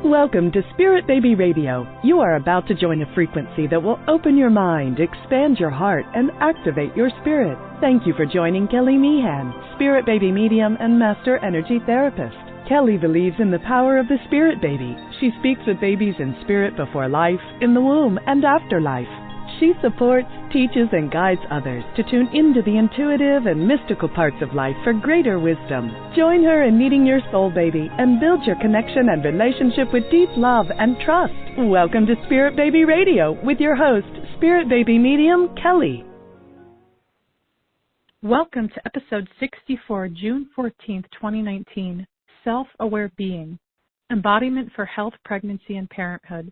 Welcome to Spirit Baby Radio. You are about to join a frequency that will open your mind, expand your heart, and activate your spirit. Thank you for joining Kelly Meehan, Spirit Baby Medium and Master Energy Therapist. Kelly believes in the power of the Spirit Baby. She speaks with babies in spirit before life, in the womb, and after life. She supports, teaches, and guides others to tune into the intuitive and mystical parts of life for greater wisdom. Join her in meeting your soul baby and build your connection and relationship with deep love and trust. Welcome to Spirit Baby Radio with your host, Spirit Baby Medium, Kelly. Welcome to episode 64, June 14th, 2019, Self-Aware Being, Embodiment for Health, Pregnancy, and Parenthood.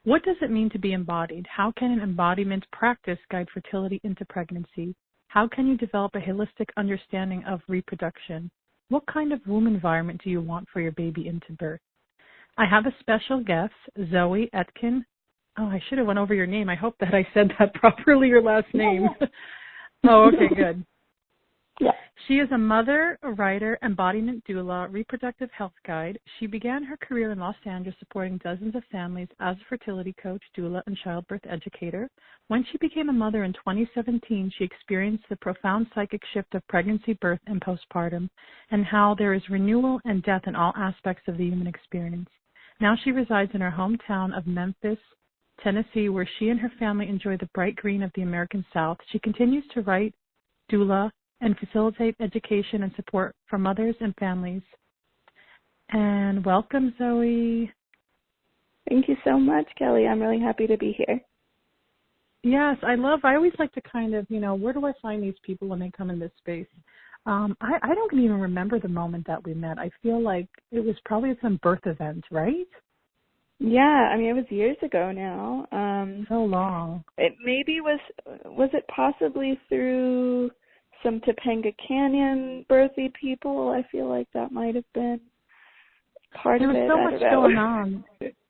What does it mean to be embodied? How can an embodiment practice guide fertility into pregnancy? How can you develop a holistic understanding of reproduction? What kind of womb environment do you want for your baby into birth? I have a special guest, Zoe Etkin. Oh, I should have went over your name. I hope that I said that properly, your last name. Oh, okay, good. Yeah. She is a mother, a writer, embodiment doula, reproductive health guide. She began her career in Los Angeles supporting dozens of families as a fertility coach, doula, and childbirth educator. When she became a mother in 2017, she experienced the profound psychic shift of pregnancy, birth, and postpartum, and how there is renewal and death in all aspects of the human experience. Now she resides in her hometown of Memphis, Tennessee, where she and her family enjoy the bright green of the American South. She continues to write, doula, and facilitate education and support for mothers and families. And welcome, Zoe. Thank you so much, Kelly. I'm really happy to be here. Yes, I always like to kind of, where do I find these people when they come in this space? I don't even remember the moment that we met. I feel like it was probably at some birth event, right? Yeah, it was years ago now. So long. It maybe was it possibly through some Topanga Canyon birthy people? I feel like that might have been part of it. There was so much going on.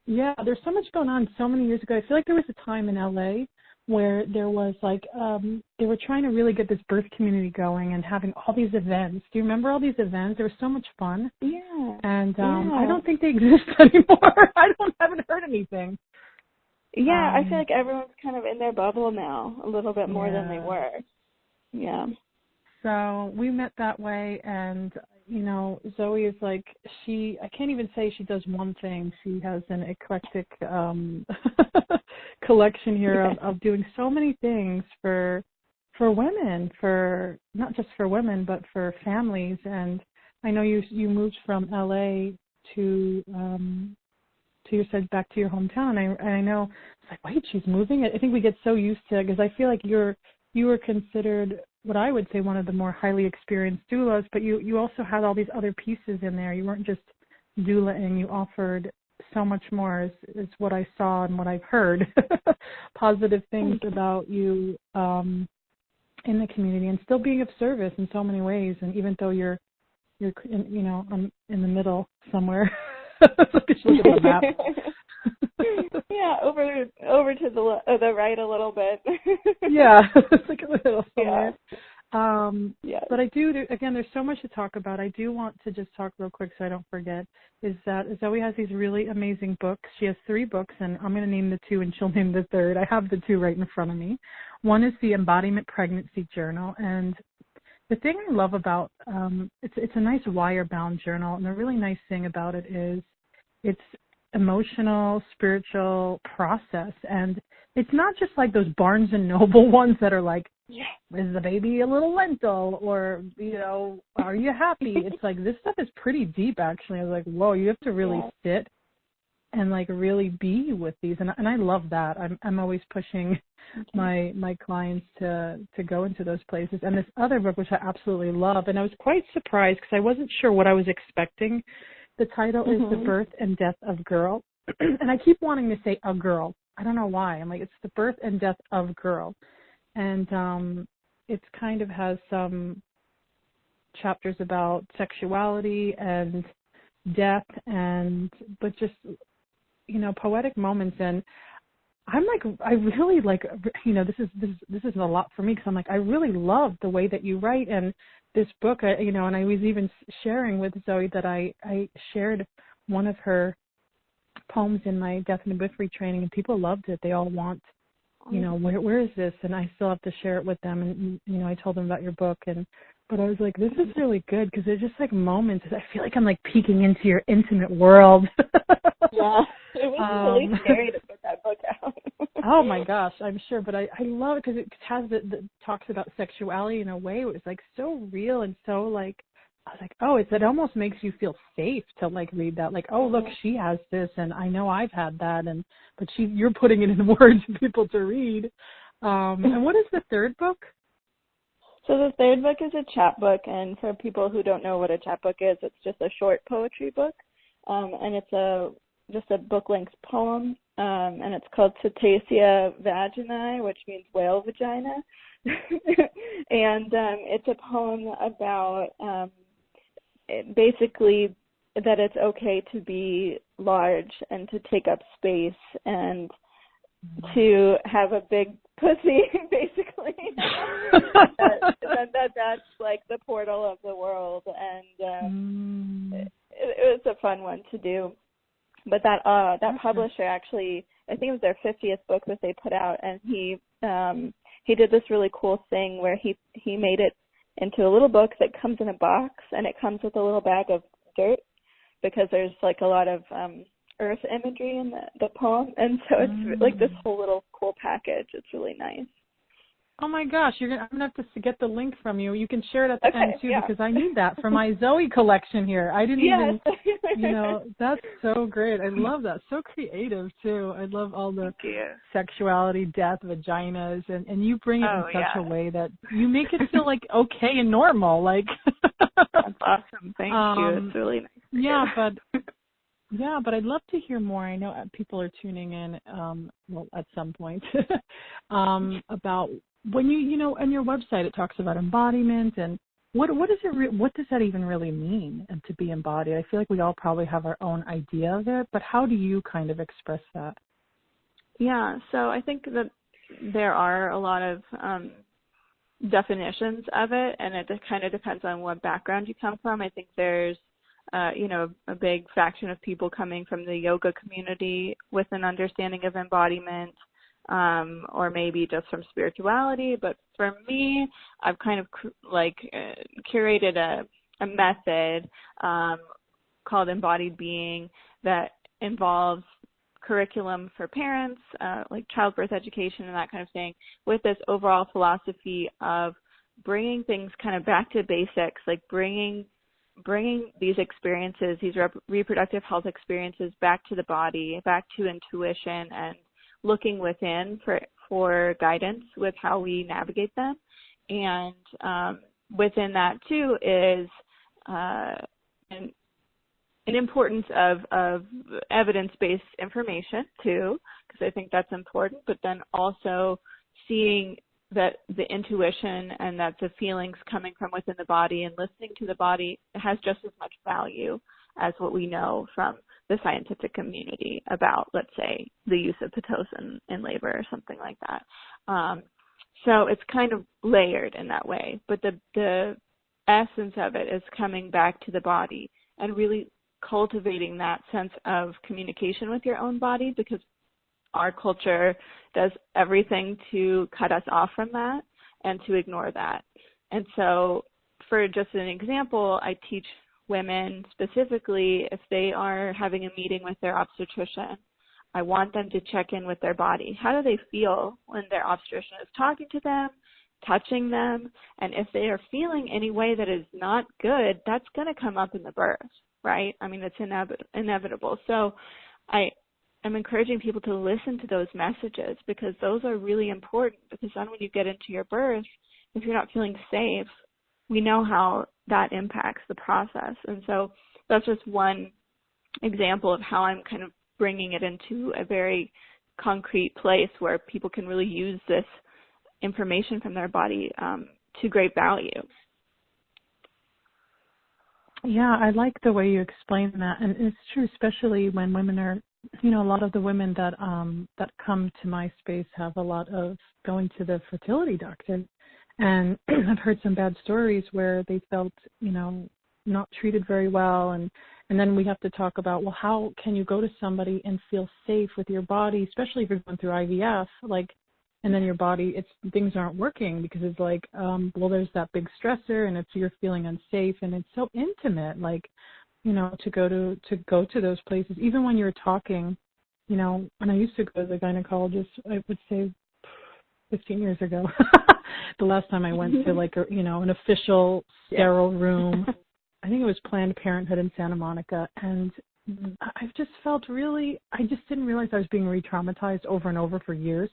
Yeah, there's so much going on so many years ago. I feel like there was a time in LA where there was they were trying to really get this birth community going and having all these events. Do you remember all these events? There was so much fun. Yeah. And I don't think they exist anymore. I haven't heard anything. Yeah, I feel like everyone's kind of in their bubble now a little bit more than they were. Yeah. So we met that way, and, Zoe is I can't even say she does one thing. She has an eclectic collection here of doing so many things for women, for not just for women, but for families. And I know you moved from LA to you said back to your hometown. And I know it's like, wait, she's moving. I think we get so used to it because I feel like you were considered what I would say one of the more highly experienced doulas, but you also had all these other pieces in there. You weren't just doulaing. You offered so much more is what I saw and what I've heard, positive things about you in the community and still being of service in so many ways. And even though you're in the middle somewhere, look at the map. Yeah, over to the right a little bit. Yeah, it's like a little somewhere. Yeah. But I again, there's so much to talk about. I do want to just talk real quick so I don't forget, is that Zoe has these really amazing books. She has 3 books, and I'm going to name the 2, and she'll name the 3rd. I have the 2 right in front of me. One is the Embodiment Pregnancy Journal, and the thing I love about it's a nice wire-bound journal, and the really nice thing about it is it's emotional, spiritual process, and it's not just like those Barnes and Noble ones that are like, is the baby a little lentil, or are you happy? It's like this stuff is pretty deep, actually. I was like, whoa, you have to really sit and really be with these, and I love that. I'm always pushing my clients to go into those places. And this other book, which I absolutely love, and I was quite surprised because I wasn't sure what I was expecting. The title is The Birth and Death of Girl. And I keep wanting to say a girl. I don't know why. I'm like, it's The Birth and Death of Girl. And it kind of has some chapters about sexuality and death but just, poetic moments. And I'm like, I really this is a lot for me because I'm like, I really love the way that you write. And this book, and I was even sharing with Zoe that I shared one of her poems in my death and midwifery training, and people loved it. They all want, where is this? And I still have to share it with them. And I told them about your book, but I was like, this is really good because they're just like moments. I feel like I'm like peeking into your intimate world. Yeah, it was really scary to put that book out. Oh my gosh, I'm sure, but I love it because it has talks about sexuality in a way. It was like so real and so like, I was like, it almost makes you feel safe to like read that. Like, oh look, she has this, and I know I've had that, but you're putting it in words for people to read. And what is the third book? So the third book is a chapbook, and for people who don't know what a chapbook is, it's just a short poetry book, and it's just a book-length poem, and it's called Cetacea Vaginae, which means whale vagina, and it's a poem about basically that it's okay to be large and to take up space and to have a big pussy, basically. That's like the portal of the world, and it was a fun one to do. But that publisher actually, I think it was their 50th book that they put out, and he did this really cool thing where he made it into a little book that comes in a box, and it comes with a little bag of dirt because there's like a lot of earth imagery in the poem, and so it's like this whole little cool package. It's really nice. Oh my gosh, I'm gonna have to get the link from you. You can share it at the end too, because I need that for my Zoe collection here. I didn't even, that's so great. I love that. So creative too. I love all the sexuality, death, vaginas, and you bring it in such a way that you make it feel like okay and normal. Like that's awesome. Thank you. It's really nice. Yeah, but I'd love to hear more. I know people are tuning in, at some point, about when on your website it talks about embodiment, and what does that even really mean, and to be embodied? I feel like we all probably have our own idea of it, but how do you kind of express that? Yeah, so I think that there are a lot of definitions of it, and it kind of depends on what background you come from. I think there's a big faction of people coming from the yoga community with an understanding of embodiment, or maybe just from spirituality. But for me, I've kind of curated a method called Embodied Being that involves curriculum for parents, like childbirth education and that kind of thing, with this overall philosophy of bringing things kind of back to basics, like bringing these experiences, these reproductive health experiences back to the body, back to intuition, and looking within for guidance with how we navigate them. And within that, too, is an importance of evidence-based information, too, because I think that's important, but then also seeing that the intuition and that the feelings coming from within the body and listening to the body has just as much value as what we know from the scientific community about, let's say, the use of Pitocin in labor or something like that. So it's kind of layered in that way, but the essence of it is coming back to the body and really cultivating that sense of communication with your own body, because our culture does everything to cut us off from that and to ignore that. And so for just an example, I teach women specifically, if they are having a meeting with their obstetrician, I want them to check in with their body. How do they feel when their obstetrician is talking to them, touching them? And if they are feeling any way that is not good, that's going to come up in the birth, right? I mean, it's inevitable. So I'm encouraging people to listen to those messages, because those are really important, because then when you get into your birth, if you're not feeling safe, we know how that impacts the process. And so that's just one example of how I'm kind of bringing it into a very concrete place where people can really use this information from their body to great value. Yeah, I like the way you explain that. And it's true, especially when women are, a lot of the women that come to my space have a lot of going to the fertility doctor. And I've heard some bad stories where they felt, not treated very well. And then we have to talk about, well, how can you go to somebody and feel safe with your body, especially if you're going through IVF, like, and then your body, things aren't working because it's like, well, there's that big stressor and you're feeling unsafe, and it's so intimate, like, you know, to go to those places, even when you're talking, you know, when I used to go to the gynecologist, I would say 15 years ago, the last time I went to like, an official sterile room, I think it was Planned Parenthood in Santa Monica. And I've just felt I just didn't realize I was being re-traumatized over and over for years.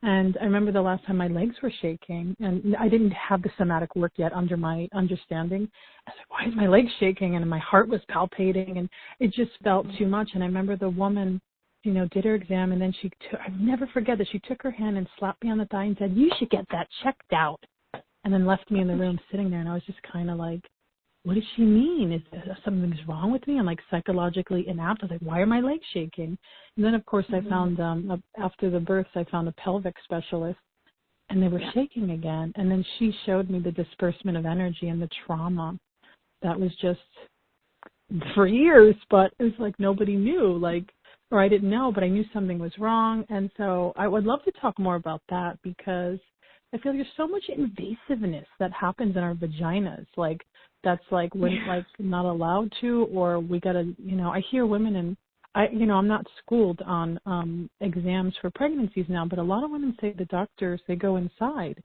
And I remember the last time my legs were shaking, and I didn't have the somatic work yet under my understanding. I was like, why is my leg shaking? And my heart was palpitating, and it just felt too much. And I remember the woman, you know, did her exam, and then I'll never forget that she took her hand and slapped me on the thigh and said, you should get that checked out, and then left me in the room sitting there. And I was just kind of like, what does she mean? Is something's wrong with me? I'm like psychologically inapt. I was like, why are my legs shaking? And then, of course, I found, after the births, I found a pelvic specialist, and they were shaking again. And then she showed me the disbursement of energy and the trauma that was just for years, but it was like nobody knew, or I didn't know, but I knew something was wrong. And so I would love to talk more about that, because I feel there's so much invasiveness that happens in our vaginas. Like, that's like when not allowed to, or we gotta, I hear women, and I'm not schooled on exams for pregnancies now, but a lot of women say the doctors, they go inside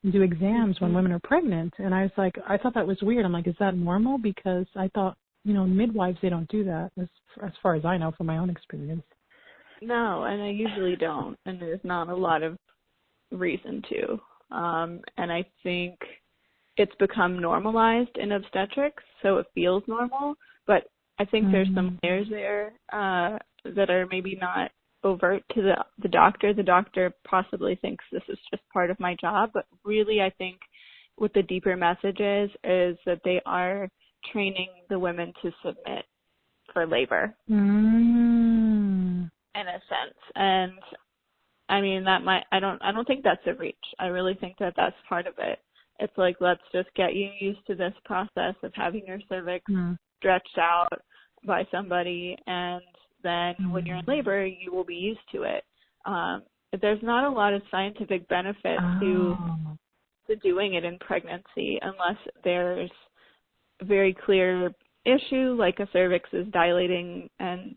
and do exams when women are pregnant. And I was like, I thought that was weird. I'm like, is that normal? Because I thought, midwives, they don't do that, as far as I know from my own experience. No, and I usually don't, and there's not a lot of reason to. And I think it's become normalized in obstetrics, so it feels normal, but I think there's some layers there that are maybe not overt to the doctor. The doctor possibly thinks this is just part of my job, but really I think what the deeper message is that they are training the women to submit for labor in a sense. And I mean, I don't think that's a reach. I really think that that's part of it. It's like, let's just get you used to this process of having your cervix stretched out by somebody, and then when you're in labor, you will be used to it. There's not a lot of scientific benefit to doing it in pregnancy unless there's a very clear issue, like a cervix is dilating and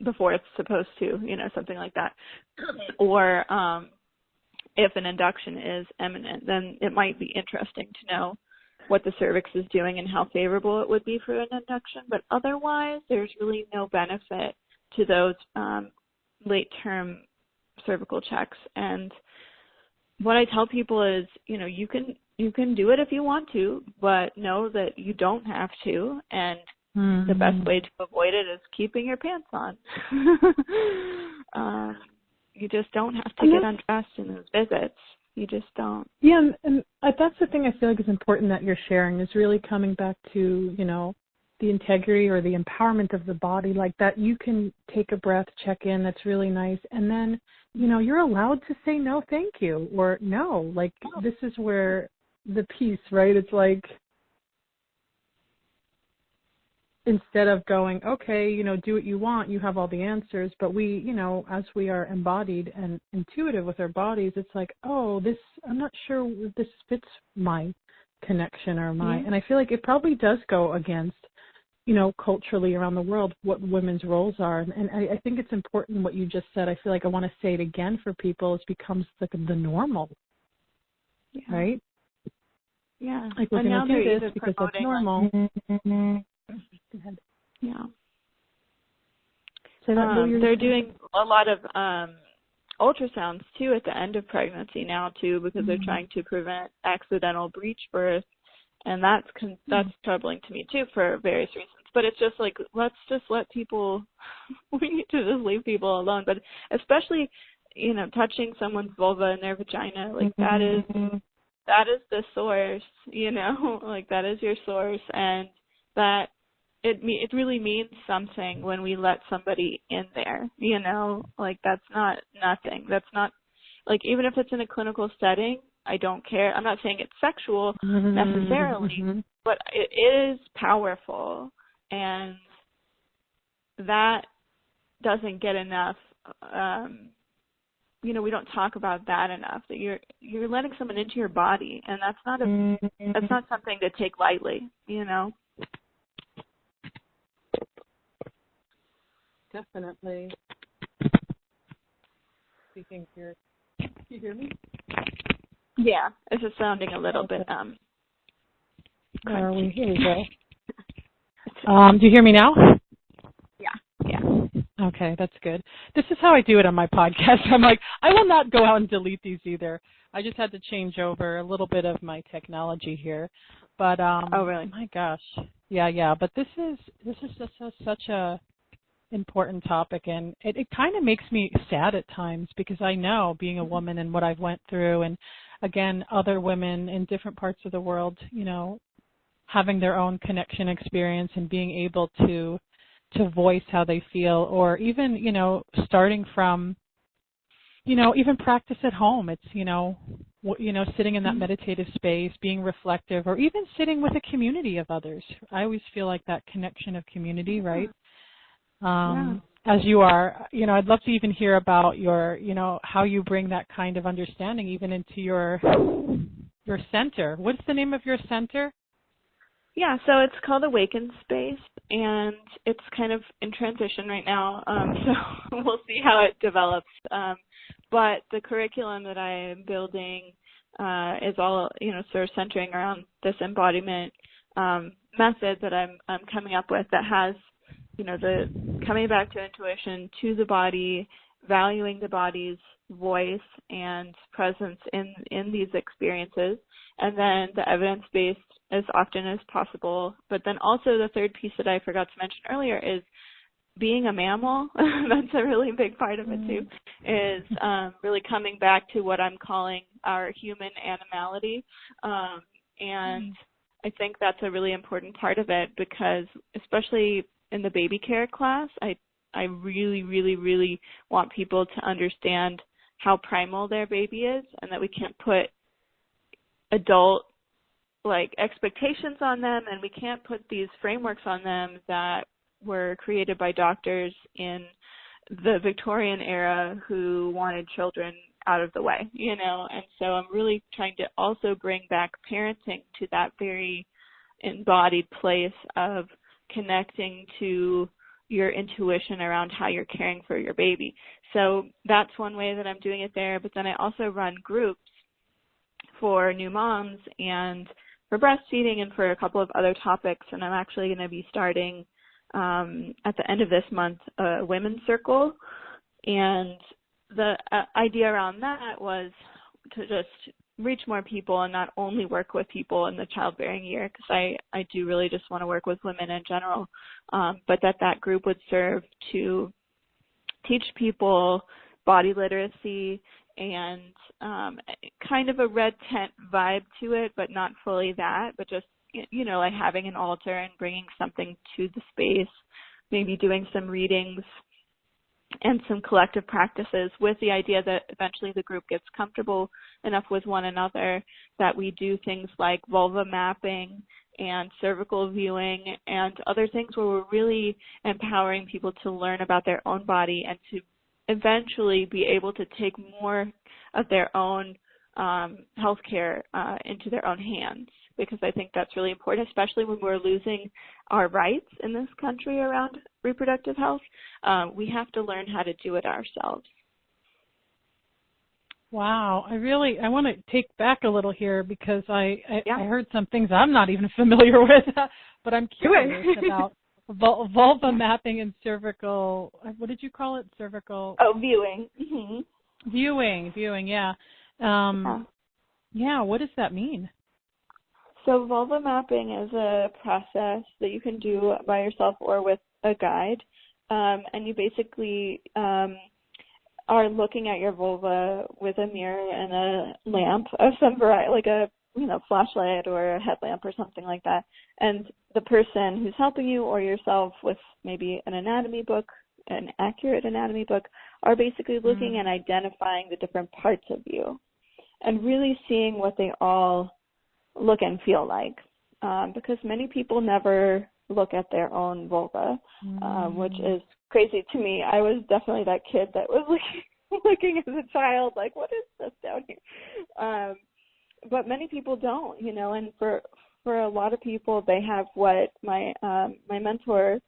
before it's supposed to, something like that. Or if an induction is imminent, then it might be interesting to know what the cervix is doing and how favorable it would be for an induction. But otherwise, there's really no benefit to those late-term cervical checks. And what I tell people is, you can do it if you want to, but know that you don't have to. And the best way to avoid it is keeping your pants on. You just don't have to get undressed in those visits. You just don't. Yeah, and that's the thing I feel like is important that you're sharing, is really coming back to, the integrity or the empowerment of the body, like that you can take a breath, check in, that's really nice. And then, you're allowed to say no, thank you, or no, like this is where the peace, right? It's like, instead of going, okay, do what you want, you have all the answers, but we, as we are embodied and intuitive with our bodies, it's like, oh, I'm not sure if this fits my connection or and I feel like it probably does go against, culturally around the world, what women's roles are. And I think it's important what you just said. I feel like I want to say it again for people. It becomes like the normal, right? Yeah. Like, we're going to do this because it's normal. Go ahead. Yeah. So they're doing a lot of ultrasounds too at the end of pregnancy now too, because they're trying to prevent accidental breech birth, and that's troubling to me too for various reasons. But it's just like, let's just let people. We need to just leave people alone. But especially, touching someone's vulva and their vagina, like that is the source. Like that is your source, and that it really means something when we let somebody in there, like that's not nothing. That's not, like, even if it's in a clinical setting, I don't care. I'm not saying it's sexual necessarily, but it is powerful, and that doesn't get enough. We don't talk about that enough. That you're letting someone into your body, and that's not something to take lightly. Definitely. Speaking here, can you hear me? Yeah, it's just sounding a little bit. Where are we? Here we go. Do you hear me now? Yeah. Okay, that's good. This is how I do it on my podcast. I'm like, I will not go out and delete these either. I just had to change over a little bit of my technology here. But oh, really? My gosh. Yeah. But this is just such a important topic, and it kind of makes me sad at times, because I know, being a woman and what I've went through, and again, other women in different parts of the world, having their own connection experience and being able to voice how they feel, or even, starting from, even practice at home. It's, sitting in that meditative space, being reflective, or even sitting with a community of others. I always feel like that connection of community, right? As you are, I'd love to even hear about your, how you bring that kind of understanding even into your center. What's the name of your center? Yeah, so it's called Awaken Space, and it's kind of in transition right now, so we'll see how it develops. But the curriculum that I am building is all, sort of centering around this embodiment method that I'm coming up with, that has, the coming back to intuition, to the body, valuing the body's voice and presence in these experiences, and then the evidence-based as often as possible. But then also the third piece that I forgot to mention earlier is being a mammal. That's a really big part of it too, is really coming back to what I'm calling our human animality. And I think that's a really important part of it, because especially in the baby care class, I really, really, really want people to understand how primal their baby is, and that we can't put adult expectations on them, and we can't put these frameworks on them that were created by doctors in the Victorian era who wanted children out of the way, and so I'm really trying to also bring back parenting to that very embodied place of connecting to your intuition around how you're caring for your baby. So that's one way that I'm doing it there, but then I also run groups for new moms and for breastfeeding and for a couple of other topics, and I'm actually going to be starting at the end of this month a women's circle, and the idea around that was to just reach more people and not only work with people in the childbearing year, because I do really just want to work with women in general, but that group would serve to teach people body literacy and kind of a red tent vibe to it, but not fully that, but just, having an altar and bringing something to the space, maybe doing some readings and some collective practices, with the idea that eventually the group gets comfortable enough with one another that we do things like vulva mapping and cervical viewing and other things where we're really empowering people to learn about their own body and to eventually be able to take more of their own healthcare into their own hands, because I think that's really important, especially when we're losing our rights in this country around reproductive health. We have to learn how to do it ourselves. Wow. I want to take back a little here, because I heard some things I'm not even familiar with, but I'm curious about vulva mapping and cervical, what did you call it? Cervical? Oh, viewing. Mm-hmm. Viewing, yeah. What does that mean? So vulva mapping is a process that you can do by yourself or with a guide, and you basically are looking at your vulva with a mirror and a lamp of some variety, like a flashlight or a headlamp or something like that, and the person who's helping you or yourself with maybe an anatomy book, an accurate anatomy book, are basically looking and identifying the different parts of you and really seeing what they all look and feel like. because many people never look at their own vulva, which is crazy to me. I was definitely that kid that was looking as a child, like, what is this down here? But many people don't, and for a lot of people, they have what my mentor,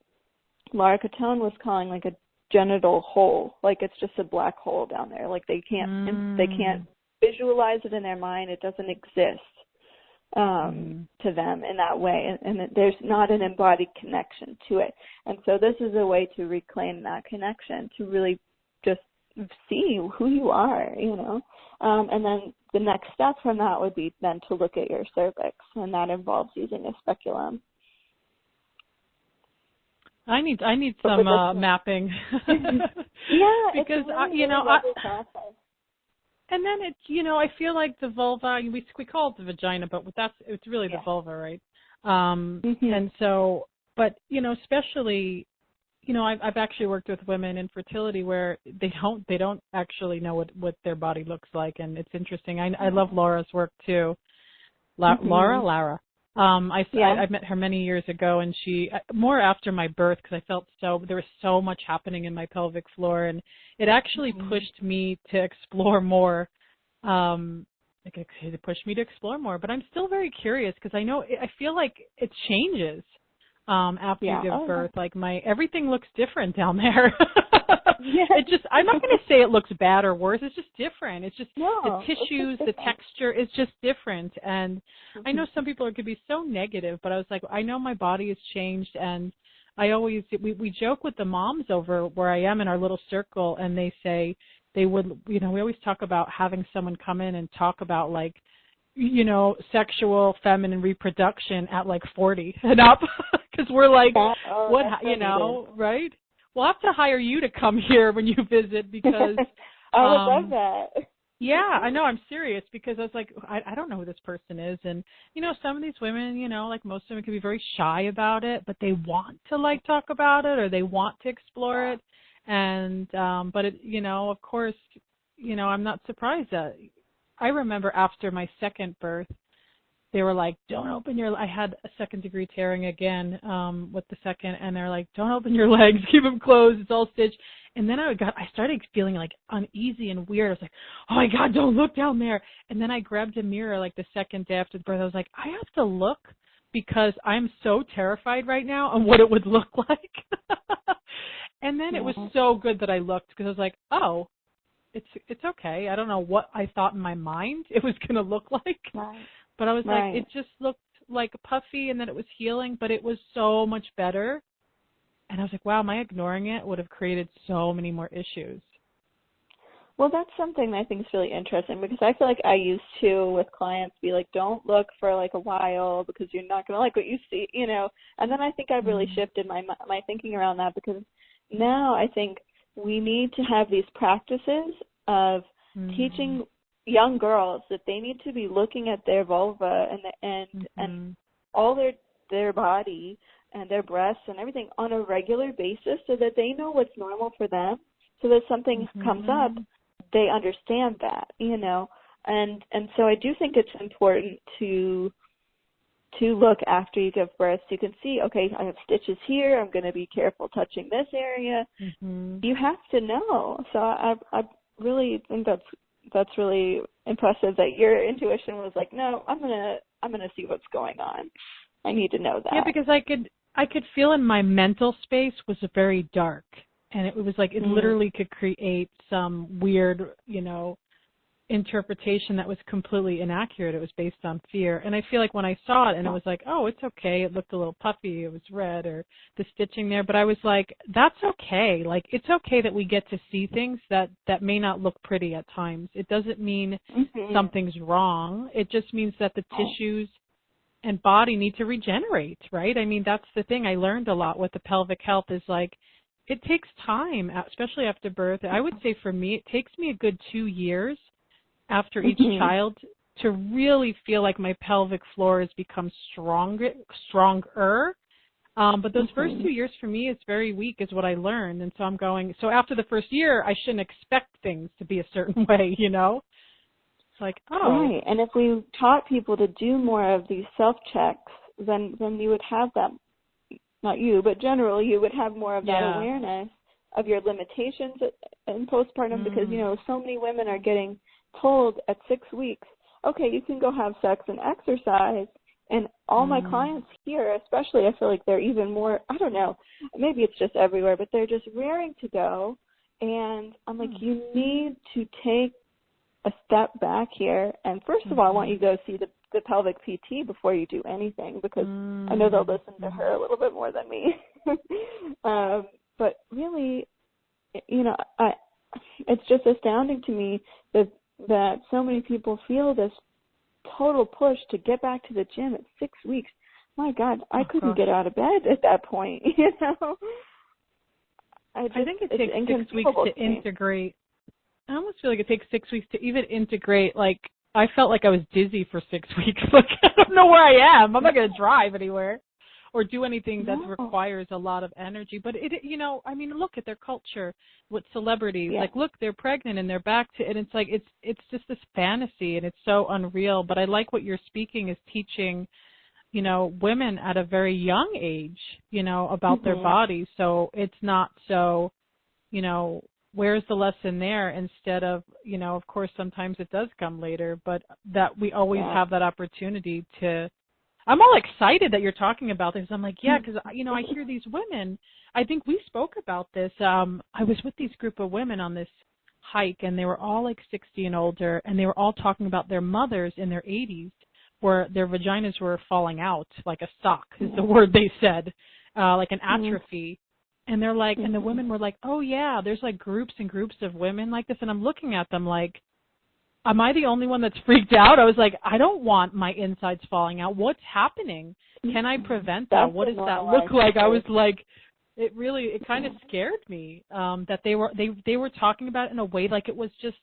Laura Catone, was calling like a genital hole. Like it's just a black hole down there. Like they can't visualize it in their mind. It doesn't exist to them in that way, and there's not an embodied connection to it. And so this is a way to reclaim that connection, to really just see who you are, and then the next step from that would be then to look at your cervix, and that involves using a speculum. I need some mapping. Yeah, because process. And then I feel like the vulva, we call it the vagina, but it's really the vulva, right? And so, but especially, I've actually worked with women in fertility where they don't actually know what their body looks like, and it's interesting. I love Laura's work too. Lara. I met her many years ago, and she more after my birth, because I felt there was so much happening in my pelvic floor, and it actually pushed me to explore more. It pushed me to explore more, but I'm still very curious because I feel like it changes after you give birth. Like everything looks different down there. It just, I'm not going to say it looks bad or worse. It's just different. It's just the tissues, the texture is just different. And I know some people could be so negative, but I was like, I know my body has changed. And we joke with the moms over where I am in our little circle, and they say they would, we always talk about having someone come in and talk about sexual feminine reproduction at 40 and up, because we're like, right? We'll have to hire you to come here when you visit, because I would love that. Yeah, I know. I'm serious, because I was like, I don't know who this person is. And, some of these women, like most women, can be very shy about it, but they want to talk about it, or they want to explore it. And, but it, of course, I'm not surprised that I remember after my second birth, they were like, don't open I had a second-degree tearing again with the second, and they're like, don't open your legs, keep them closed, it's all stitched. And then I started feeling uneasy and weird. I was like, oh my God, don't look down there. And then I grabbed a mirror the second day after the birth. I was like, I have to look, because I'm so terrified right now on what it would look like. And then it was so good that I looked, because I was like, oh, it's okay. I don't know what I thought in my mind it was going to look like. Right. But I was like, it just looked puffy, and then it was healing, but it was so much better. And I was like, wow, my ignoring it would have created so many more issues. Well, that's something that I think is really interesting, because I feel like I used to, with clients, be like, don't look for a while, because you're not going to like what you see, And then I think I've really shifted my thinking around that, because now I think we need to have these practices of teaching young girls that they need to be looking at their vulva and all their body and their breasts and everything on a regular basis, so that they know what's normal for them, so that something comes up, they understand that, and so I do think it's important to look after you give birth, so you can see, okay, I have stitches here, I'm going to be careful touching this area. You have to know. So I really think that's really impressive that your intuition was like, no, I'm gonna see what's going on. I need to know that. Yeah, because I could feel in my mental space was very dark, and it was it literally could create some weird, interpretation that was completely inaccurate. It was based on fear. And I feel like when I saw it, and it was like, oh, it's okay, it looked a little puffy, it was red, or the stitching there, but I was like, that's okay. It's okay that we get to see things that may not look pretty at times. It doesn't mean something's wrong. It just means that the tissues and body need to regenerate, right? I mean, that's the thing I learned a lot with the pelvic health, is it takes time, especially after birth. I would say for me, it takes me a good 2 years after each child to really feel like my pelvic floor has become stronger. But those first 2 years for me, it's very weak, is what I learned. And so I'm going, so after the first year, I shouldn't expect things to be a certain way, It's like, oh. Right. And if we taught people to do more of these self-checks then you would have that, not you, but generally you would have more of that awareness of your limitations in postpartum, because, you know, so many women are getting told at 6 weeks, okay, you can go have sex and exercise. And all my clients here, especially, I feel like they're even more, I don't know, maybe it's just everywhere, but they're just raring to go. And I'm like, you need to take a step back here. And first of all, I want you to go see the pelvic PT before you do anything, because I know they'll listen to her a little bit more than me. But really, you know, it's just astounding to me that so many people feel this total push to get back to the gym at 6 weeks. My God, I couldn't get out of bed at that point, you know. I think it takes 6 weeks to integrate. I almost feel like it takes 6 weeks to even integrate. Like, I felt like I was dizzy for 6 weeks. Like, I don't know where I am. I'm not going to drive anywhere or do anything that requires a lot of energy. But it, you know, I mean, look at their culture with celebrities. Yeah. Like, look, they're pregnant and they're back to, and it's like, it's just this fantasy, and it's so unreal. But I like what you're speaking is teaching, you know, women at a very young age, you know, about their bodies. So it's not so, you know, where's the lesson there, instead of, you know, of course, sometimes it does come later, but that we always have that opportunity to, I'm all excited that you're talking about this. I'm like, yeah, because, you know, I hear these women. I think we spoke about this. I was with these group of women on this hike, and they were all like 60 and older, and they were all talking about their mothers in their 80s where their vaginas were falling out like a sock is the word they said, like an atrophy. And they're like, and the women were like, oh, yeah, there's like groups and groups of women like this. And I'm looking at them like, am I the only one that's freaked out? I was like, I don't want my insides falling out. What's happening? Can I prevent that? What does that look like? I was like, it kind of scared me that they were talking about it in a way like it was just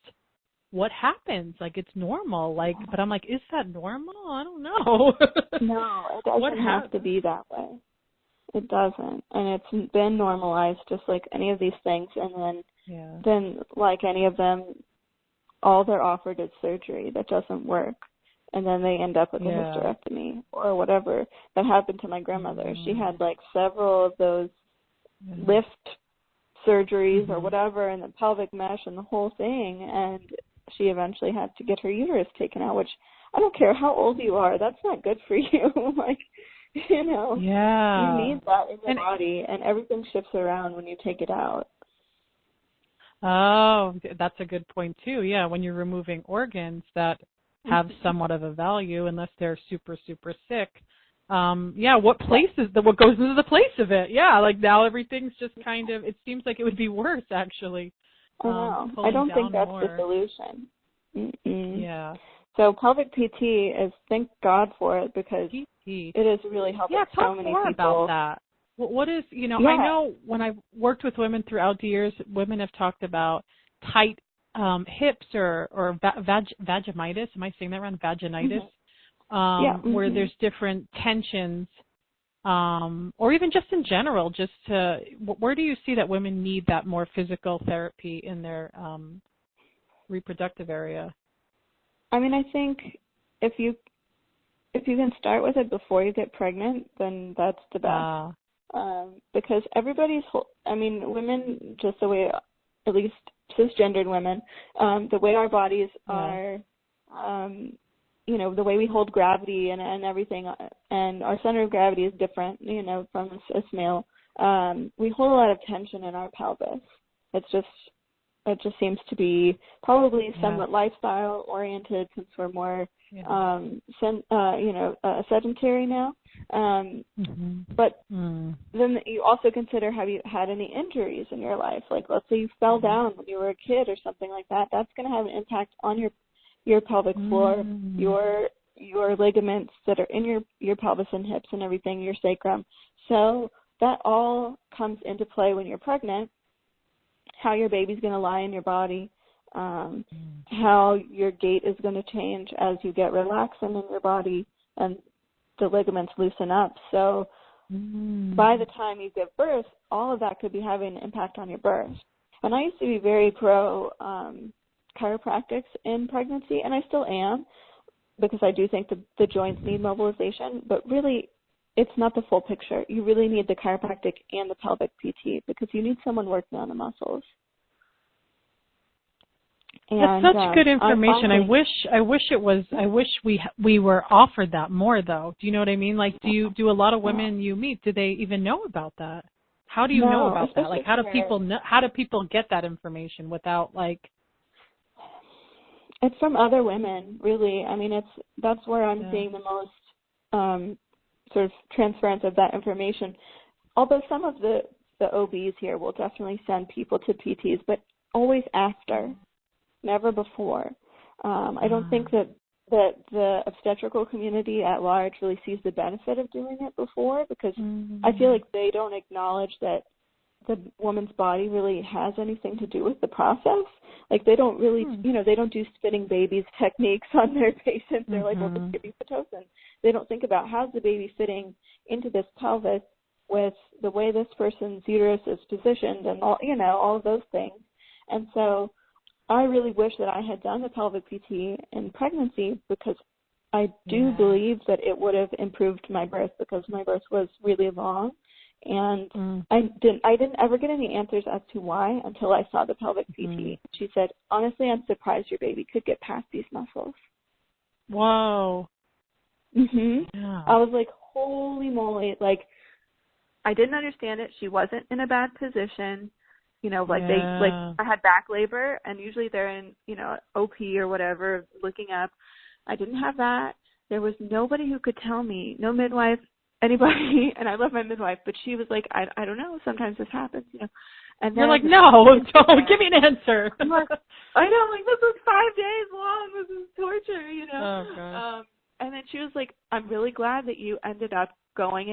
what happens, like it's normal. Like, but I'm like, is that normal? I don't know. No, it doesn't have to be that way. It doesn't, and it's been normalized just like any of these things. And then like any of them, all they're offered is surgery that doesn't work, and then they end up with a hysterectomy or whatever. That happened to my grandmother. She had like several of those lift surgeries or whatever, and the pelvic mesh and the whole thing, and she eventually had to get her uterus taken out, which I don't care how old you are, that's not good for you. Like, you know, you need that in your body, and everything shifts around when you take it out. Oh, that's a good point too. Yeah, when you're removing organs that have somewhat of a value, unless they're super, super sick. What goes into the place of it? Yeah, like now everything's just kind of, it seems like it would be worse actually. I know. I don't think that's the solution. Yeah. So pelvic PT is, thank God for it, because it is really helping so many people. Yeah, talk more about that. What is, you know, I know when I've worked with women throughout the years, women have talked about tight hips or vaginitis. Am I saying that wrong? Vaginitis? Where there's different tensions, or even just in general, where do you see that women need that more physical therapy in their reproductive area? I mean, I think if you can start with it before you get pregnant, then that's the best. Because women, just the way, at least cisgendered women, the way our bodies are, you know, the way we hold gravity and everything, and our center of gravity is different, you know, from a cis male. We hold a lot of tension in our pelvis. It just seems to be probably somewhat lifestyle oriented, since we're more, sedentary now. But then you also consider, have you had any injuries in your life? Like, let's say you fell down when you were a kid or something like that. That's going to have an impact on your pelvic floor, your ligaments that are in your pelvis and hips and everything, your sacrum. So that all comes into play when you're pregnant. How your baby's going to lie in your body, how your gait is going to change as you get relaxin in your body and the ligaments loosen up. So by the time you give birth, all of that could be having an impact on your birth. And I used to be very pro chiropractics in pregnancy, and I still am, because I do think the joints need mobilization. But really, it's not the full picture. You really need the chiropractic and the pelvic PT because you need someone working on the muscles. And, that's such good information. I wish we were offered that more though. Do you know what I mean? Like, do a lot of women you meet, do they even know about that? How do you know about that? Like, how do people get that information without like? It's from other women, really. I mean, that's where I'm seeing the most sort of transference of that information. Although some of the OBs here will definitely send people to PTs, but always after, never before. I don't think that the obstetrical community at large really sees the benefit of doing it before, because I feel like they don't acknowledge that the woman's body really has anything to do with the process. Like, they don't really, they don't do spinning babies techniques on their patients. They're like, well, just give me Pitocin. They don't think about how's the baby fitting into this pelvis with the way this person's uterus is positioned and all of those things. And so I really wish that I had done the pelvic PT in pregnancy, because I do believe that it would have improved my birth, because my birth was really long. And I didn't ever get any answers as to why until I saw the pelvic PT. She said, honestly, I'm surprised your baby could get past these muscles. Whoa. Yeah. I was like, holy moly. Like, I didn't understand it. She wasn't in a bad position. I had back labor, and usually they're in, OP or whatever, looking up. I didn't have that. There was nobody who could tell me, no midwife, anybody, and I love my midwife, but she was like, I don't know, sometimes this happens, And you're like, no, don't give me an answer. I'm like, I know, like, this is 5 days long, this is torture, Oh, gosh. And then she was like, I'm really glad that you ended up going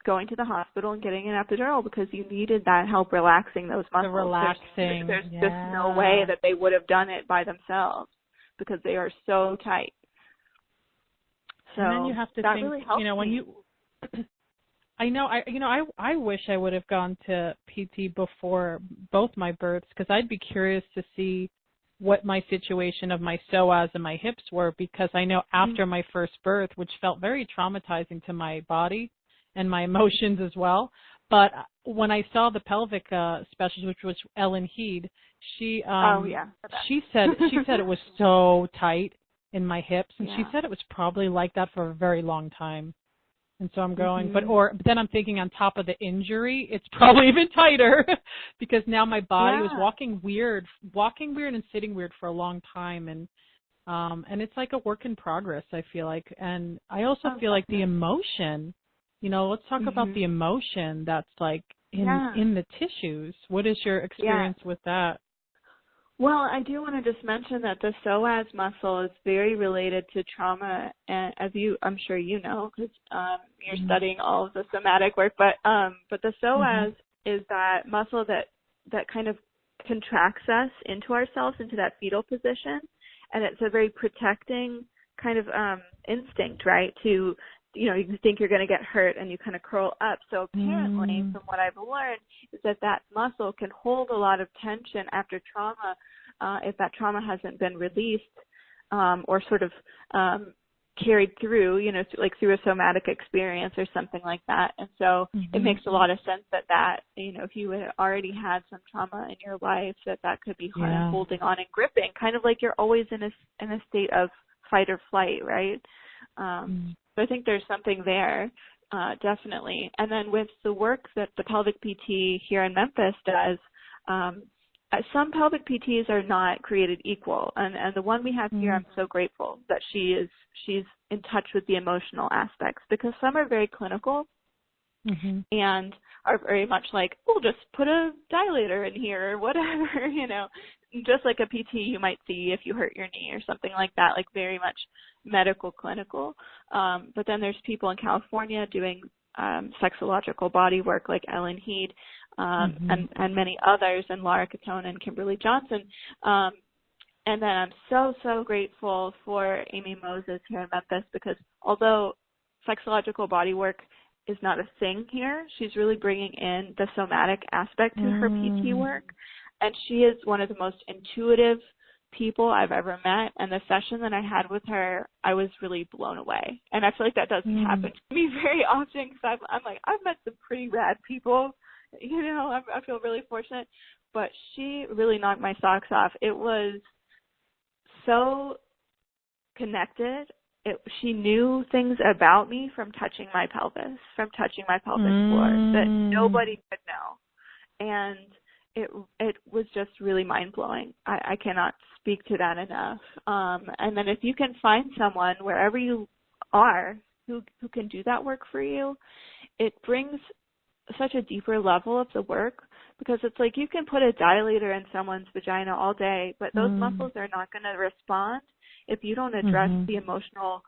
to the hospital and getting an epidural, because you needed that help relaxing those muscles. The relaxing. There's just no way that they would have done it by themselves, because they are so tight. So and then you have to that think, really helps when me. you I wish I would have gone to PT before both my births, because I'd be curious to see what my situation of my psoas and my hips were, because I know after my first birth, which felt very traumatizing to my body and my emotions as well, but when I saw the pelvic specialist, which was Ellen Heed, she said it was so tight in my hips, and she said it was probably like that for a very long time. And so I'm going, but then I'm thinking, on top of the injury, it's probably even tighter, because now my body was walking weird and sitting weird for a long time, and it's like a work in progress, I feel like. And I also feel like the emotion, let's talk about the emotion that's like in the tissues. What is your experience with that? Well, I do want to just mention that the psoas muscle is very related to trauma, and as I'm sure you know, because you're studying all of the somatic work. But the psoas is that muscle that kind of contracts us into ourselves, into that fetal position, and it's a very protecting kind of instinct, right? To you think you're going to get hurt, and you kind of curl up. So apparently, from what I've learned, is that muscle can hold a lot of tension after trauma, if that trauma hasn't been released or sort of carried through, like through a somatic experience or something like that. And so it makes a lot of sense that if you had already had some trauma in your life, that could be kind of holding on and gripping, kind of like you're always in a state of fight or flight, right? So I think there's something there, definitely. And then with the work that the pelvic PT here in Memphis does, some pelvic PTs are not created equal. And the one we have here, I'm so grateful that she's in touch with the emotional aspects, because some are very clinical and are very much like, we'll just put a dilator in here or whatever, just like a PT you might see if you hurt your knee or something like that, like very much medical, clinical. But then there's people in California doing sexological body work like Ellen Heed and many others, and Laura Catone and Kimberly Johnson. And then I'm so, so grateful for Amy Moses here in Memphis, because although sexological body work is not a thing here, she's really bringing in the somatic aspect to her PT work. And she is one of the most intuitive people I've ever met, and the session that I had with her, I was really blown away. And I feel like that doesn't happen to me very often, because I'm like, I've met some pretty rad people, you know, I feel really fortunate, but she really knocked my socks off. It was so connected. She knew things about me from touching my pelvis, from touching my pelvic floor that nobody could know. And it was just really mind-blowing. I cannot speak to that enough. And then if you can find someone wherever you are who can do that work for you, it brings such a deeper level of the work, because it's like you can put a dilator in someone's vagina all day, but those muscles are not going to respond if you don't address the emotional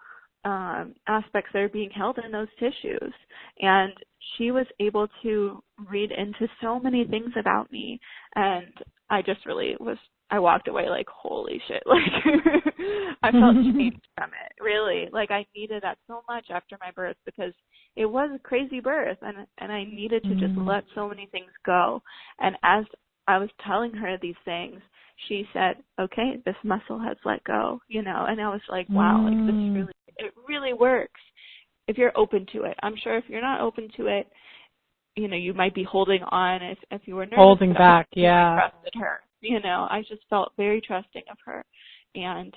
aspects that are being held in those tissues. And she was able to read into so many things about me, and I just really I walked away like, holy shit, like I felt changed from it, really. Like I needed that so much after my birth, because it was a crazy birth, and I needed to just let so many things go. And as I was telling her these things, she said, okay, this muscle has let go, you know, and I was like, wow, like it really works if you're open to it. I'm sure if you're not open to it, you know, you might be holding on if you were nervous. Holding back, yeah. I trusted her, you know, I just felt very trusting of her. And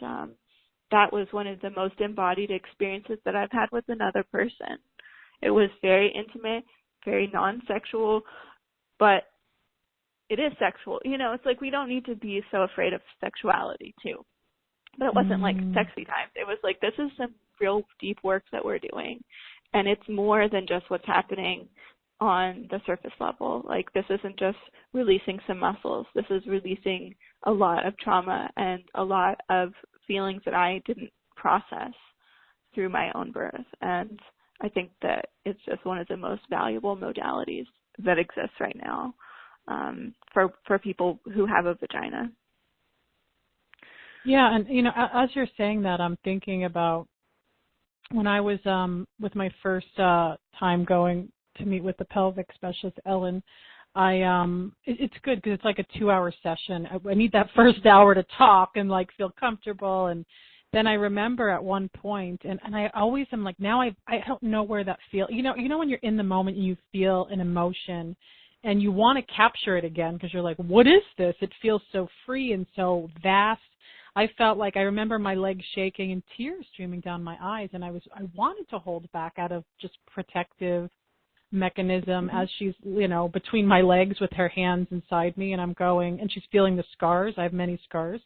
that was one of the most embodied experiences that I've had with another person. It was very intimate, very non-sexual, but it is sexual. You know, it's like we don't need to be so afraid of sexuality too. But it wasn't like sexy times. It was like, this is some real deep work that we're doing. And it's more than just what's happening on the surface level. Like, this isn't just releasing some muscles. This is releasing a lot of trauma and a lot of feelings that I didn't process through my own birth. And I think that it's just one of the most valuable modalities that exists right now for people who have a vagina. Yeah, and, you know, as you're saying that, I'm thinking about when I was with my first time going to meet with the pelvic specialist, Ellen. It's good because it's like a 2-hour session. I need that first hour to talk and like feel comfortable, and then I remember at one point, and I always am like, now I don't know where that feel. You know when you're in the moment and you feel an emotion, and you want to capture it again because you're like, what is this? It feels so free and so vast. I felt like, I remember my legs shaking and tears streaming down my eyes, and I wanted to hold back out of just protective mechanism as she's, you know, between my legs with her hands inside me, and I'm going, and she's feeling the scars. I have many scars.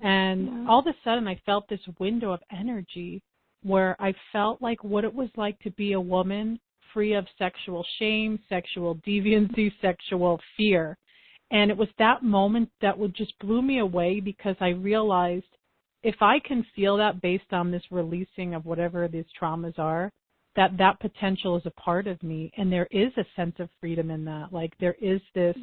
And all of a sudden I felt this window of energy where I felt like what it was like to be a woman free of sexual shame, sexual deviancy, sexual fear. And it was that moment that would just blew me away, because I realized if I can feel that based on this releasing of whatever these traumas are, that potential is a part of me, and there is a sense of freedom in that. Like, there is this,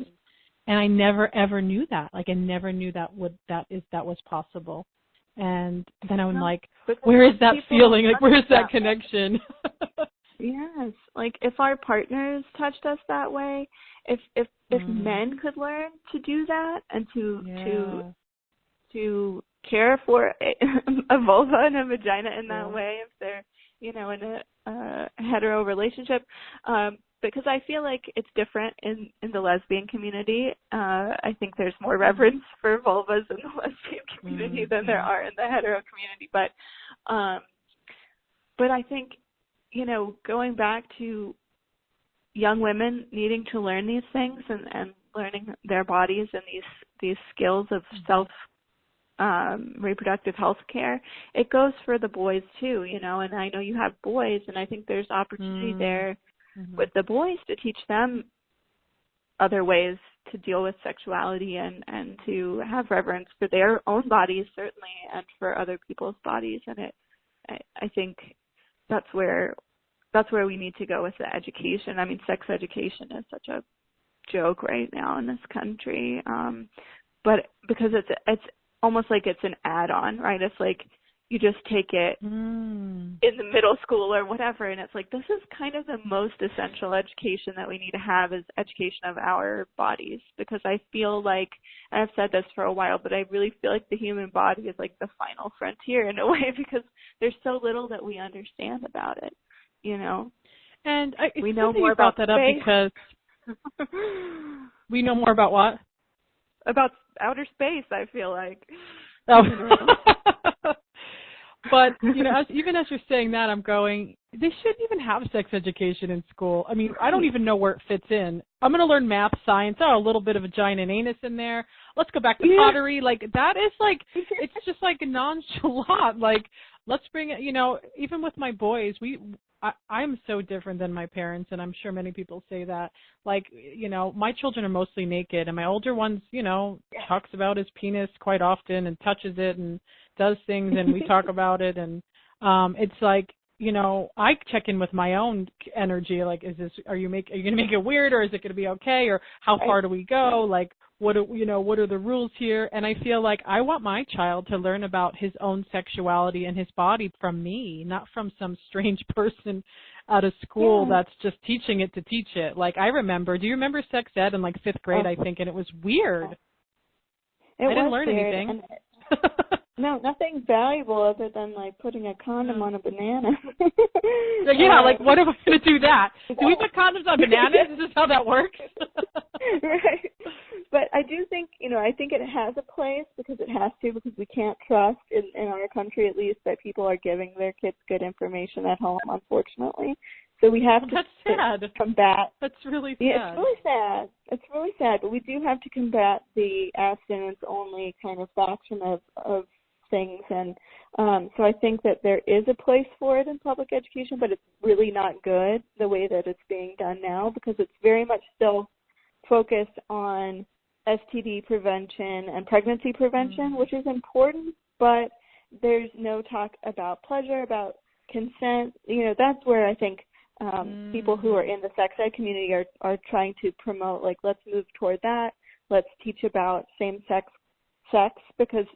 and I never ever knew that. Like, I never knew that was possible. And then I'm like, where is that feeling? Like, where is that connection? Yes, like if our partners touched us that way, if men could learn to do that and to care for a vulva and a vagina in that way, if they're, you know, in a hetero relationship, because I feel like it's different in the lesbian community. I think there's more reverence for vulvas in the lesbian community than there are in the hetero community. But I think, you know, going back to young women needing to learn these things and learning their bodies and these skills of self reproductive health care, it goes for the boys too, you know. And I know you have boys, and I think there's opportunity there with the boys to teach them other ways to deal with sexuality and to have reverence for their own bodies, certainly, and for other people's bodies. And I think that's where we need to go with the education. I mean, sex education is such a joke right now in this country, but because it's almost like it's an add-on, right? It's like you just take it in the middle school or whatever. And it's like, this is kind of the most essential education that we need to have, is education of our bodies. Because I feel like, and I've said this for a while, but I really feel like the human body is like the final frontier in a way, because there's so little that we understand about it, you know. And we know more about that space. Up because we know more about what? About outer space, I feel like. Oh. But, you know, even as you're saying that, I'm going, they shouldn't even have sex education in school. I mean, I don't even know where it fits in. I'm going to learn math, science, a little bit of vagina and anus in there. Let's go back to pottery. Like, that is like, it's just like nonchalant. Like, let's bring it, you know, even with my boys, I'm so different than my parents, and I'm sure many people say that. Like, you know, my children are mostly naked, and my older one's, you know, talks about his penis quite often and touches it and does things, and we talk about it. And it's like, you know, I check in with my own energy. Like, are you going to make it weird, or is it going to be okay, or how far do we go? Like, what are the rules here? And I feel like I want my child to learn about his own sexuality and his body from me, not from some strange person at a school that's just teaching it to teach it. Like, do you remember sex ed in like 5th grade, I think, and it was weird. I didn't learn anything. No, nothing valuable other than like putting a condom on a banana. Like, what am I going to do that? Do we put condoms on bananas? Is this how that works? Right. But I do think, you know, I think it has a place, because it has to, because we can't trust, in our country at least, that people are giving their kids good information at home, unfortunately. So we have to combat. That's really sad. Yeah, it's really sad. It's really sad. But we do have to combat the abstinence-only kind of faction of things. And so I think that there is a place for it in public education, but it's really not good the way that it's being done now, because it's very much still focused on STD prevention and pregnancy prevention, which is important, but there's no talk about pleasure, about consent. You know, that's where I think people who are in the sex ed community are trying to promote, like, let's move toward that. Let's teach about same-sex sex, because,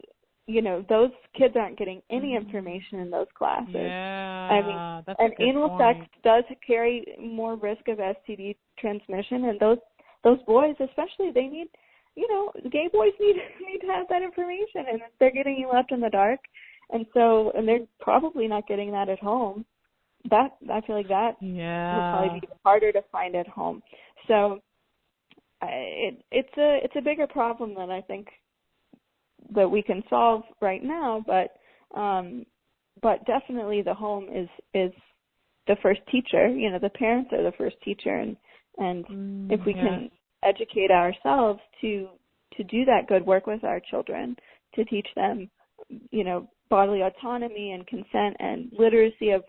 you know, those kids aren't getting any information in those classes. Yeah, I mean, that's and anal sex does carry more risk of STD transmission, and those boys especially, they need, you know, gay boys need to have that information, and they're getting left in the dark, and they're probably not getting that at home. That, I feel like that would probably be harder to find at home. So it's a bigger problem than I think that we can solve right now, but definitely the home is the first teacher. You know, the parents are the first teacher, and if we can educate ourselves to do that good work with our children, to teach them, you know, bodily autonomy and consent and literacy of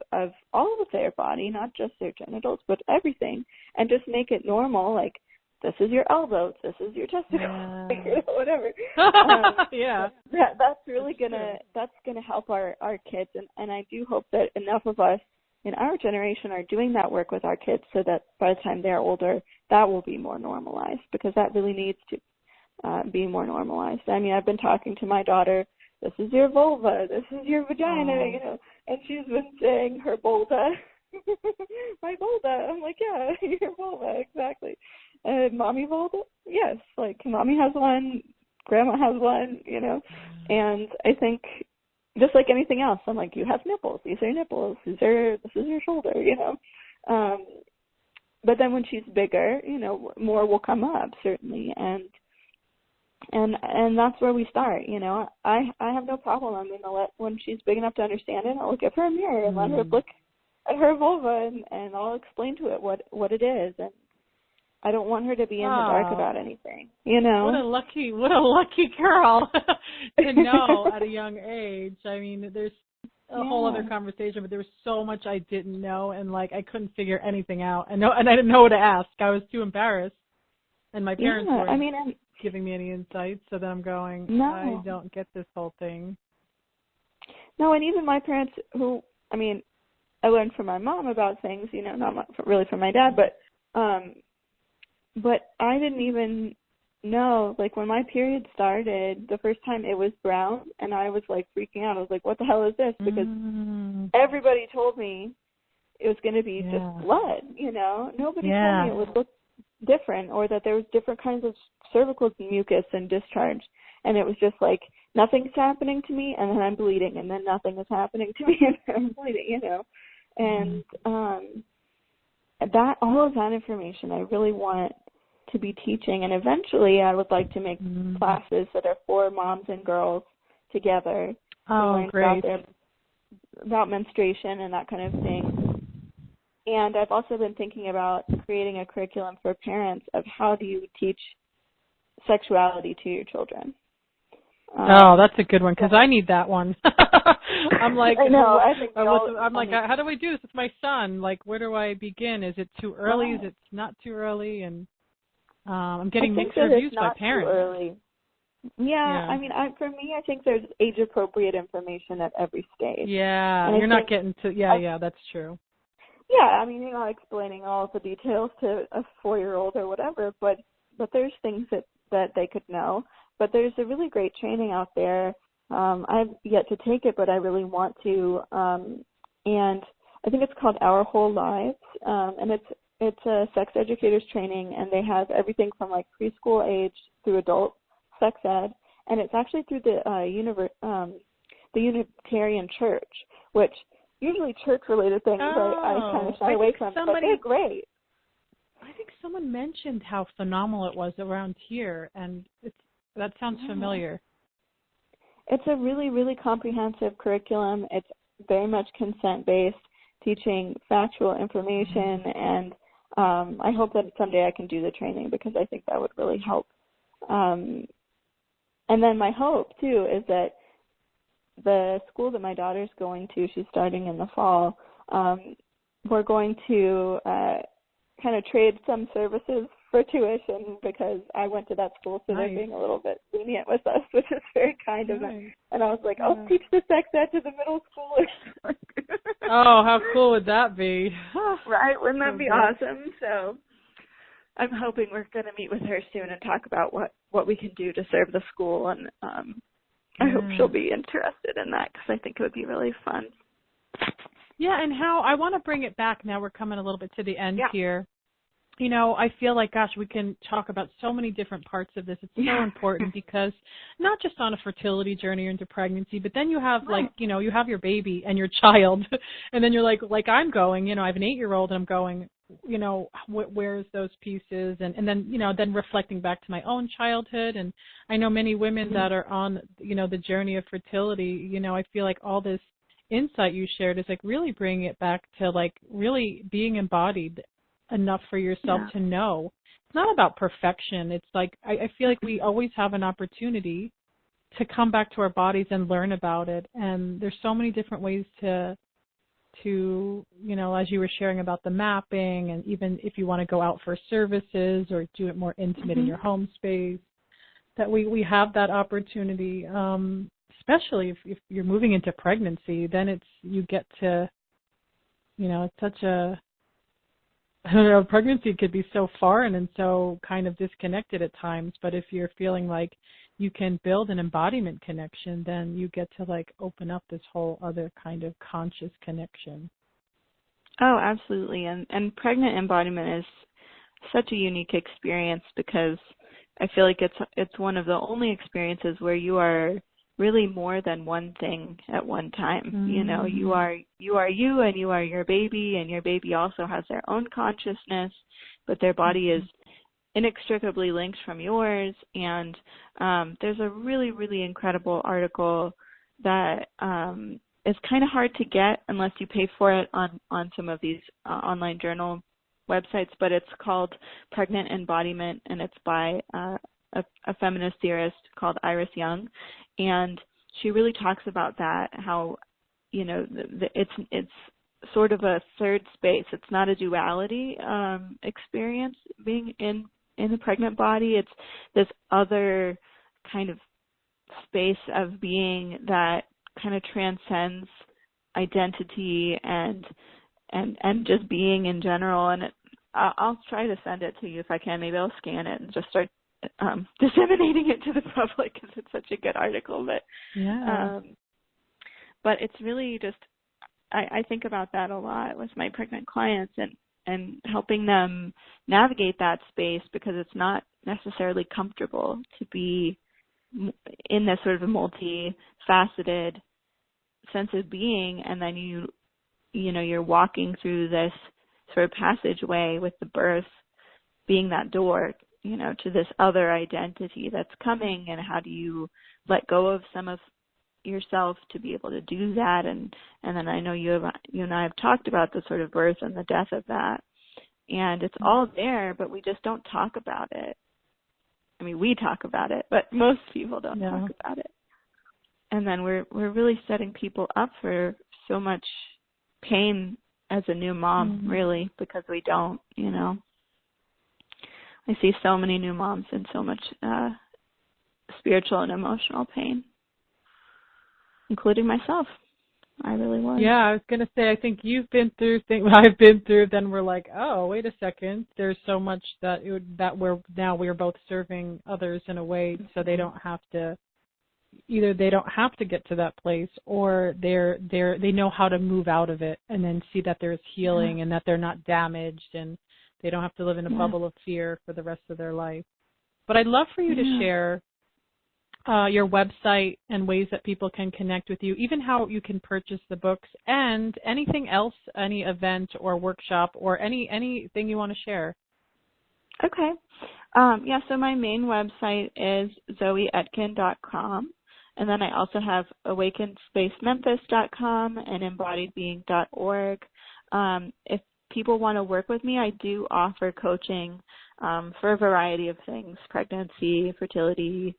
all of their body, not just their genitals, but everything, and just make it normal, like, this is your elbow, this is your testicle, whatever. That's really gonna help our kids, and I do hope that enough of us in our generation are doing that work with our kids, so that by the time they're older, that will be more normalized, because that really needs to be more normalized. I mean, I've been talking to my daughter, this is your vulva, this is your vagina, you know, and she's been saying her vulva, my vulva. I'm like, yeah, your vulva, exactly. Mommy vulva? Yes, like, mommy has one, grandma has one, you know, and I think, just like anything else, I'm like, you have nipples, these are your nipples, this is your shoulder, you know. But then when she's bigger, you know, more will come up, certainly, and that's where we start, you know. I have no problem. I mean, when she's big enough to understand it, I'll give her a mirror and let her look at her vulva, and I'll explain to it what it is, and I don't want her to be in the dark about anything, you know. What a lucky girl to know at a young age. I mean, there's a whole other conversation, but there was so much I didn't know, and like I couldn't figure anything out, and I didn't know what to ask. I was too embarrassed, and my parents weren't giving me any insights. So then I'm going, I don't get this whole thing. No, and even my parents, who, I mean, I learned from my mom about things, you know, not really from my dad, but I didn't even No, like when my period started, the first time it was brown, and I was like freaking out. I was like, what the hell is this? Because everybody told me it was going to be just blood, you know. Nobody told me it would look different, or that there was different kinds of cervical mucus and discharge. And it was just like, nothing's happening to me, and then I'm bleeding, and then nothing is happening to me, and I'm bleeding, you know. And that, all of that information I really want to be teaching, and eventually I would like to make classes that are for moms and girls together to learn about menstruation and that kind of thing. And I've also been thinking about creating a curriculum for parents of how do you teach sexuality to your children. That's a good one, because I need that one. I'm like, I know. I'm like, how do I do this with my son? Like, where do I begin? Is it too early? Is it not too early? And I'm getting mixed reviews by parents. Too early. Yeah, I mean, for me, I think there's age-appropriate information at every stage. Yeah, and you're not getting to, that's true. Yeah, I mean, you're not explaining all of the details to a 4-year-old or whatever, but there's things that they could know. But there's a really great training out there. I've yet to take it, but I really want to. And I think it's called Our Whole Lives, and it's a sex educators training, and they have everything from like preschool age through adult sex ed, and it's actually through the Unitarian Church, which usually church-related things I kind of shy away from, but they're great. I think someone mentioned how phenomenal it was around here, and that sounds familiar. It's a really, really comprehensive curriculum. It's very much consent-based, teaching factual information, and I hope that someday I can do the training because I think that would really help. And then my hope, too, is that the school that my daughter's going to, she's starting in the fall, we're going to kind of trade some services for tuition because I went to that school, so they're being a little bit lenient with us, which is very kind of them. And I was like, I'll teach the sex ed to the middle schoolers. Oh, how cool would that be? Right? Wouldn't that be awesome? So I'm hoping we're going to meet with her soon and talk about what we can do to serve the school, and I hope she'll be interested in that because I think it would be really fun. Yeah, and how I want to bring it back now. We're coming a little bit to the end here. You know, I feel like, gosh, we can talk about so many different parts of this. It's so important because not just on a fertility journey or into pregnancy, but then you have like, you know, you have your baby and your child, and then you're like I'm going, you know, I have an 8-year-old and I'm going, you know, where's those pieces? And then, you know, then reflecting back to my own childhood. And I know many women that are on, you know, the journey of fertility, you know, I feel like all this insight you shared is like really bringing it back to like really being embodied enough for yourself to know. It's not about perfection. It's like I feel like we always have an opportunity to come back to our bodies and learn about it. And there's so many different ways to you know, as you were sharing about the mapping, and even if you want to go out for services or do it more intimate in your home space, that we have that opportunity. Especially if you're moving into pregnancy, then you get to, you know, it's such a, I don't know, pregnancy could be so foreign and so kind of disconnected at times. But if you're feeling like you can build an embodiment connection, then you get to like open up this whole other kind of conscious connection. Oh, absolutely. And pregnant embodiment is such a unique experience because I feel like it's one of the only experiences where you are really more than one thing at one time. You know, you are you, and you are your baby, and your baby also has their own consciousness, but their body is inextricably linked from yours. And there's a really, really incredible article that is kind of hard to get unless you pay for it on some of these online journal websites, but it's called Pregnant Embodiment, and it's by a feminist theorist called Iris Young, and she really talks about that, how, you know, it's sort of a third space. It's not a duality experience being in the pregnant body. It's this other kind of space of being that kind of transcends identity and just being in general. And I'll try to send it to you if I can. Maybe I'll scan it and just start disseminating it to the public because it's such a good article. But it's really just, I think about that a lot with my pregnant clients and helping them navigate that space, because it's not necessarily comfortable to be in this sort of multifaceted sense of being, and then you're walking through this sort of passageway with the birth being that door, to this other identity that's coming, and how do you let go of some of yourself to be able to do that, and then I know you and I have talked about the sort of birth and the death of that, and it's all there, but we just don't talk about it. I mean, we talk about it, but most people don't talk about it. And then we're really setting people up for so much pain as a new mom, really, because we don't, I see so many new moms in so much spiritual and emotional pain, including myself. I really was. Yeah, I was going to say, I think you've been through things I've been through, then we're like, oh, wait a second, there's so much that we're both serving others in a way so they don't have to, either they don't have to get to that place, or they know how to move out of it and then see that there's healing and that they're not damaged and they don't have to live in a bubble of fear for the rest of their life. But I'd love for you to share your website and ways that people can connect with you, even how you can purchase the books, and anything else, any event or workshop or anything you want to share. Okay. So my main website is zoeetkin.com, and then I also have awakenedspacememphis.com and embodiedbeing.org. If people want to work with me, I do offer coaching for a variety of things: pregnancy, fertility,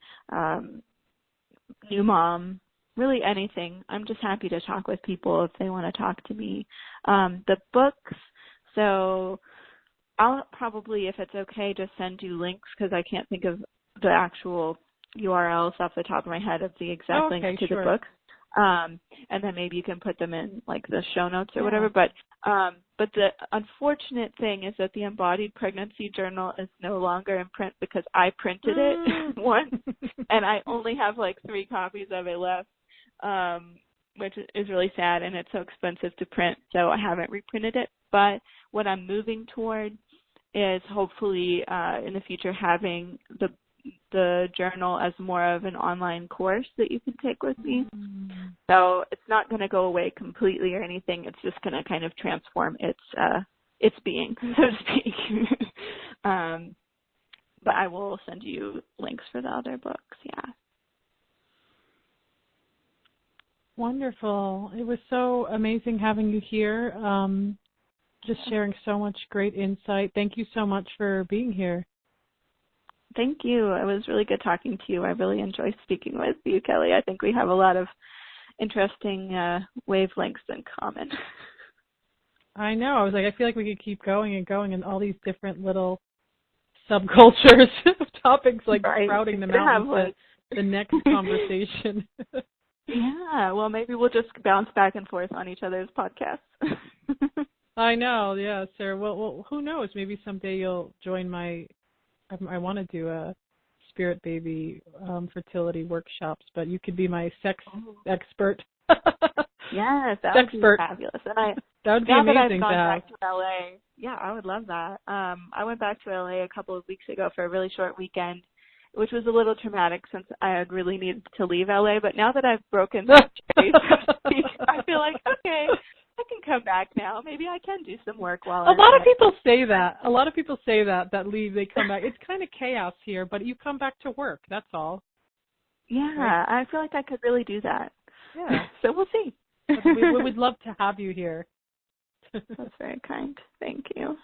new mom, really anything. I'm just happy to talk with people if they want to talk to me. The books, so I'll probably, if it's okay, just send you links, because I can't think of the actual URLs off the top of my head of the exact links to the books. And then maybe you can put them in like the show notes or whatever. But the unfortunate thing is that the Embodied Pregnancy Journal is no longer in print, because I printed it once, and I only have like 3 copies of it left, which is really sad, and it's so expensive to print, so I haven't reprinted it. But what I'm moving toward is hopefully in the future having the journal as more of an online course that you can take with me. So it's not going to go away completely or anything. It's just going to kind of transform its being, so to speak. But I will send you links for the other books. Yeah. Wonderful. It was so amazing having you here. Just sharing so much great insight. Thank you so much for being here. Thank you. It was really good talking to you. I really enjoyed speaking with you, Kelly. I think we have a lot of interesting wavelengths in common. I know. I was like, I feel like we could keep going and going in all these different little subcultures of topics, like sprouting them out into the next conversation. Yeah. Well, maybe we'll just bounce back and forth on each other's podcasts. I know. Yeah, Sarah. Well, who knows? Maybe someday you'll join my... I want to do a spirit baby fertility workshops, but you could be my sex expert. Yes, that would be fabulous. And that would be amazing. That I've gone back to LA, I would love that. I went back to LA a couple of weeks ago for a really short weekend, which was a little traumatic since I had really needed to leave LA. But now that I've broken that chain, so to speak, I feel like, okay, I can come back now. Maybe I can do some work while A lot of people say that. A lot of people say that leave, they come back. It's kind of chaos here, but you come back to work. That's all. Yeah, right? I feel like I could really do that. Yeah. So we'll see. We would love to have you here. That's very kind. Thank you.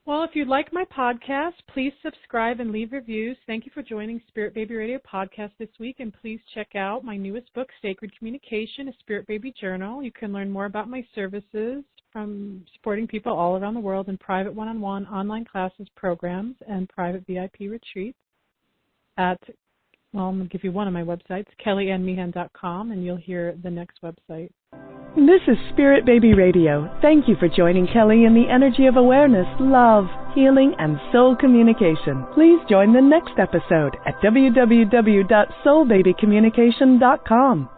Well, if you like my podcast, please subscribe and leave reviews. Thank you for joining Spirit Baby Radio Podcast this week, and please check out my newest book, Sacred Communication, a Spirit Baby Journal. You can learn more about my services, from supporting people all around the world in private one-on-one online classes, programs, and private VIP retreats at, well, I'm going to give you one of my websites, kellyanmeehan.com, and you'll hear the next website. This is Spirit Baby Radio. Thank you for joining Kelly in the energy of awareness, love, healing, and soul communication. Please join the next episode at www.soulbabycommunication.com.